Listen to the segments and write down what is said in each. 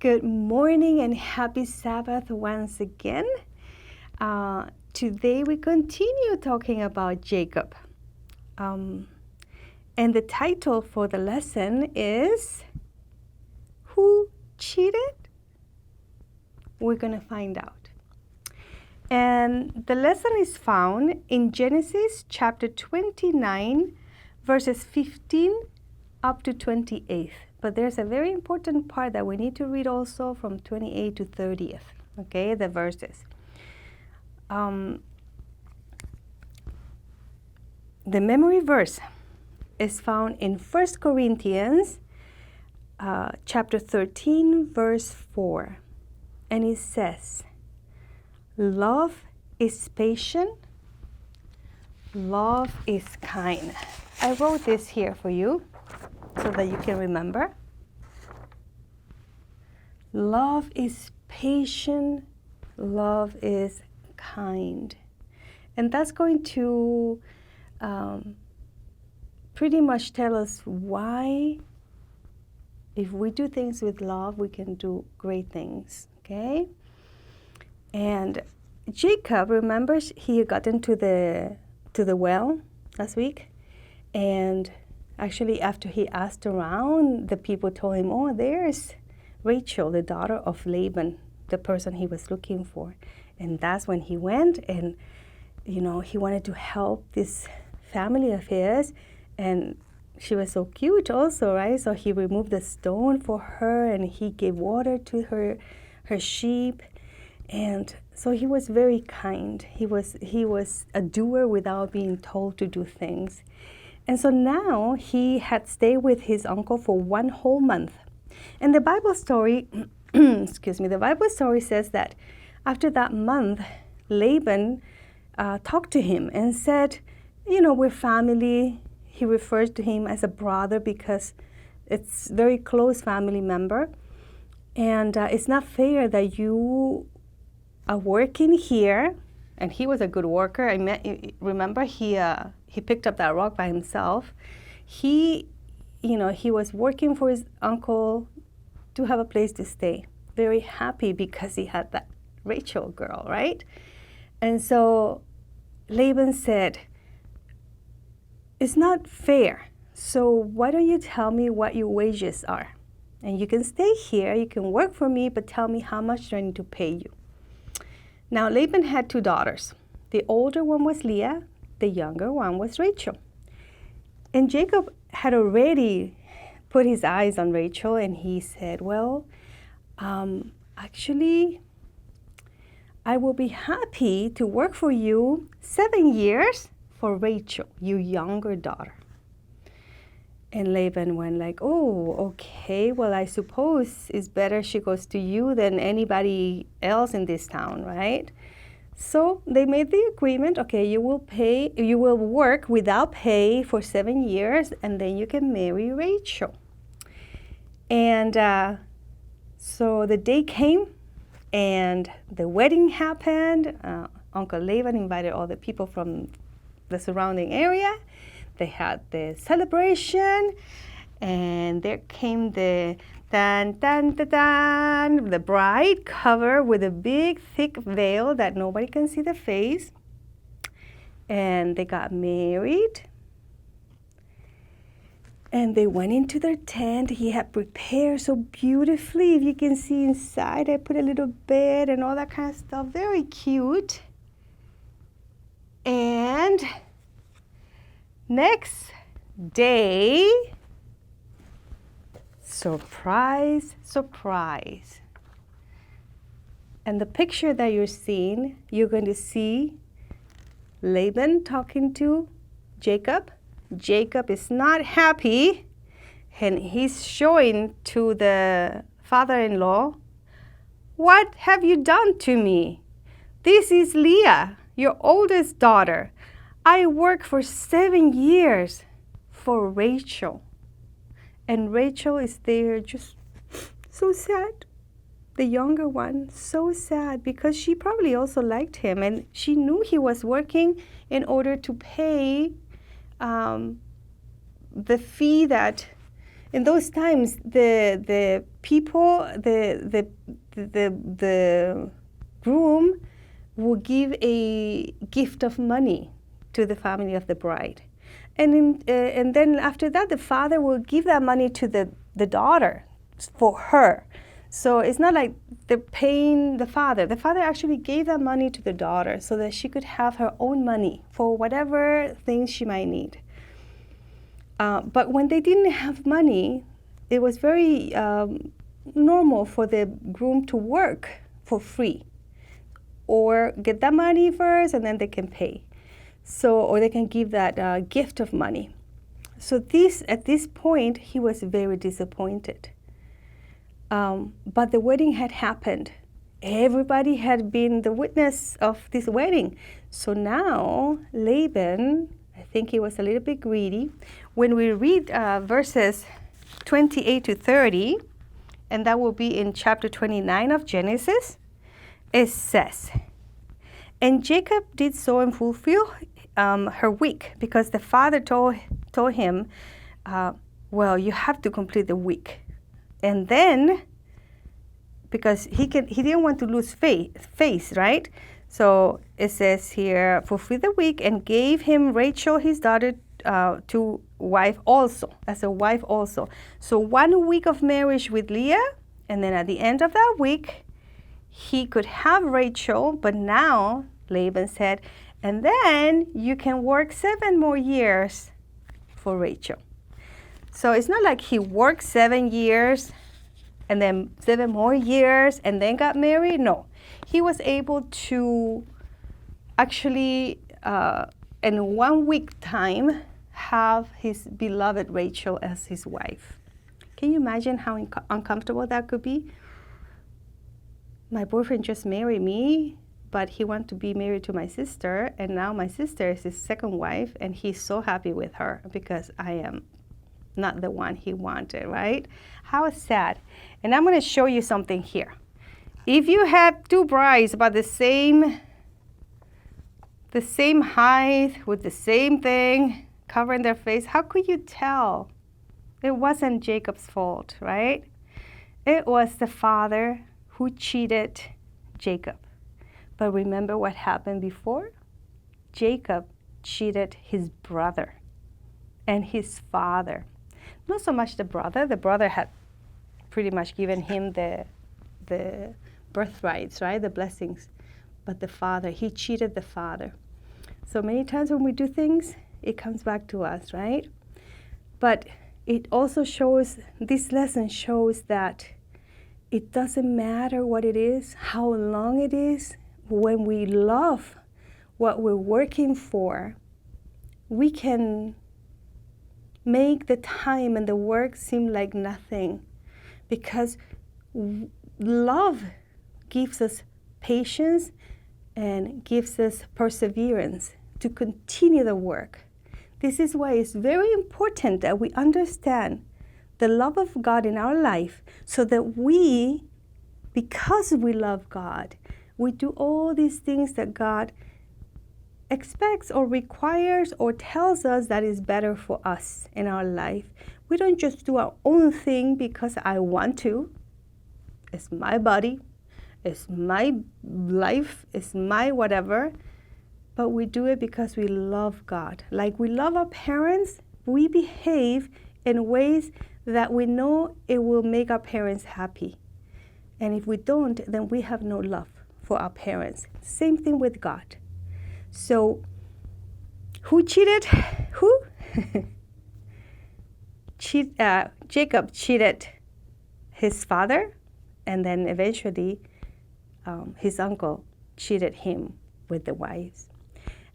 Good morning and happy Sabbath once again. Today we continue talking about Jacob. And the title for the lesson is Who Cheated? We're going to find out. And the lesson is found in Genesis chapter 29, verses 15 up to 28. But there's a very important part that we need to read also from 28 to 30th, okay, the verses. The memory verse is found in 1 Corinthians chapter 13, verse 4. And it says, love is patient, love is kind. I wrote this here for you so that you can remember. Love is patient, love is kind. And that's going to pretty much tell us why, if we do things with love, we can do great things, okay? And Jacob, remembers he got into the well last week, and actually after he asked around, the people told him, oh, there's Rachel, the daughter of Laban, the person he was looking for. And that's when he went, and he wanted to help this family of his, and she was so cute also, right? So he removed the stone for her, and he gave water to her sheep. And so he was very kind. He was a doer without being told to do things. And so now he had stayed with his uncle for 1 whole month. And the Bible story, the Bible story says that after that month, Laban talked to him and said, we're family. He refers to him as a brother because it's very close family member. And it's not fair that you are working here, and he was a good worker. Remember, he picked up that rock by himself. He was working for his uncle to have a place to stay. Very happy because he had that Rachel girl, right? And so Laban said, it's not fair. So why don't you tell me what your wages are? And you can stay here, you can work for me, but tell me how much do I need to pay you? Now, Laban had 2 daughters. The older one was Leah, the younger one was Rachel. And Jacob had already put his eyes on Rachel, and he said, well, actually, I will be happy to work for you 7 years for Rachel, your younger daughter. And Laban went like, oh, okay, well, I suppose it's better she goes to you than anybody else in this town, right? So they made the agreement, okay, you will work without pay for 7 years, and then you can marry Rachel. And so the day came, and the wedding happened. Uncle Laban invited all the people from the surrounding area. They had the celebration, and there came the the bride covered with a big thick veil that nobody can see the face. And they got married. And they went into their tent. He had prepared so beautifully. If you can see inside, I put a little bed and all that kind of stuff. Very cute. And next day, surprise, surprise. And the picture that you're seeing, you're going to see Laban talking to Jacob. Jacob is not happy, and he's showing to the father-in-law, what have you done to me? This is Leah, your oldest daughter. I worked for 7 years for Rachel. And Rachel is there just so sad. The younger one, so sad, because she probably also liked him, and she knew he was working in order to pay the fee that in those times, the people, the groom will give a gift of money to the family of the bride. And then after that, the father will give that money to the daughter for her. So it's not like they're paying the father. The father actually gave that money to the daughter so that she could have her own money for whatever things she might need. But when they didn't have money, it was very normal for the groom to work for free or get that money first and then they can pay. So, or they can give that gift of money. So at this point, he was very disappointed. But the wedding had happened. Everybody had been the witness of this wedding. So now Laban, I think he was a little bit greedy. When we read verses 28 to 30, and that will be in chapter 29 of Genesis, it says, "And Jacob did so and fulfill her week, because the father told him, well, you have to complete the week." And then, because he didn't want to lose face, right? So it says here, fulfill the week, and gave him Rachel, his daughter, to wife also, as a wife also. So 1 week of marriage with Leah, and then at the end of that week, he could have Rachel, but now Laban said, and then you can work 7 more years for Rachel. So it's not like he worked 7 years and then 7 more years and then got married. No, he was able to actually, in 1 week time, have his beloved Rachel as his wife. Can you imagine how uncomfortable that could be? My boyfriend just married me, but he wanted to be married to my sister, and now my sister is his second wife, and he's so happy with her because I am not the one he wanted, right? How sad. And I'm going to show you something here. If you have 2 brides about the same height, with the same thing, covering their face, how could you tell? It wasn't Jacob's fault, right? It was the father who cheated Jacob. But remember what happened before? Jacob cheated his brother and his father. Not so much the brother had pretty much given him the birthrights, right? The blessings. But the father, he cheated the father. So many times when we do things, it comes back to us, right? But it also shows, this lesson shows that it doesn't matter what it is, how long it is, when we love what we're working for, we can make the time and the work seem like nothing, because love gives us patience and gives us perseverance to continue the work. This is why it's very important that we understand the love of God in our life, so that we, because we love God, we do all these things that God expects or requires or tells us that is better for us in our life. We don't just do our own thing because I want to. It's my body, it's my life, it's my whatever. But we do it because we love God. Like we love our parents, we behave in ways that we know it will make our parents happy. And if we don't, then we have no love for our parents. Same thing with God. So, who cheated? Who? Jacob cheated his father, and then eventually his uncle cheated him with the wives.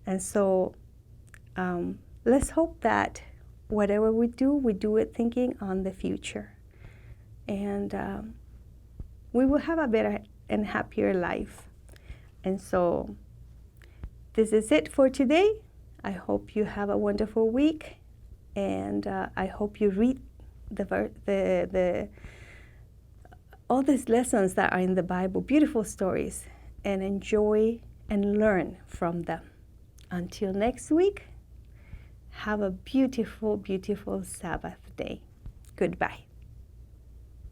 And so, let's hope that whatever we do it thinking on the future. And we will have a better and happier life. And so, this is it for today. I hope you have a wonderful week, and I hope you read all these lessons that are in the Bible, beautiful stories, and enjoy and learn from them. Until next week, have a beautiful, beautiful Sabbath day. Goodbye.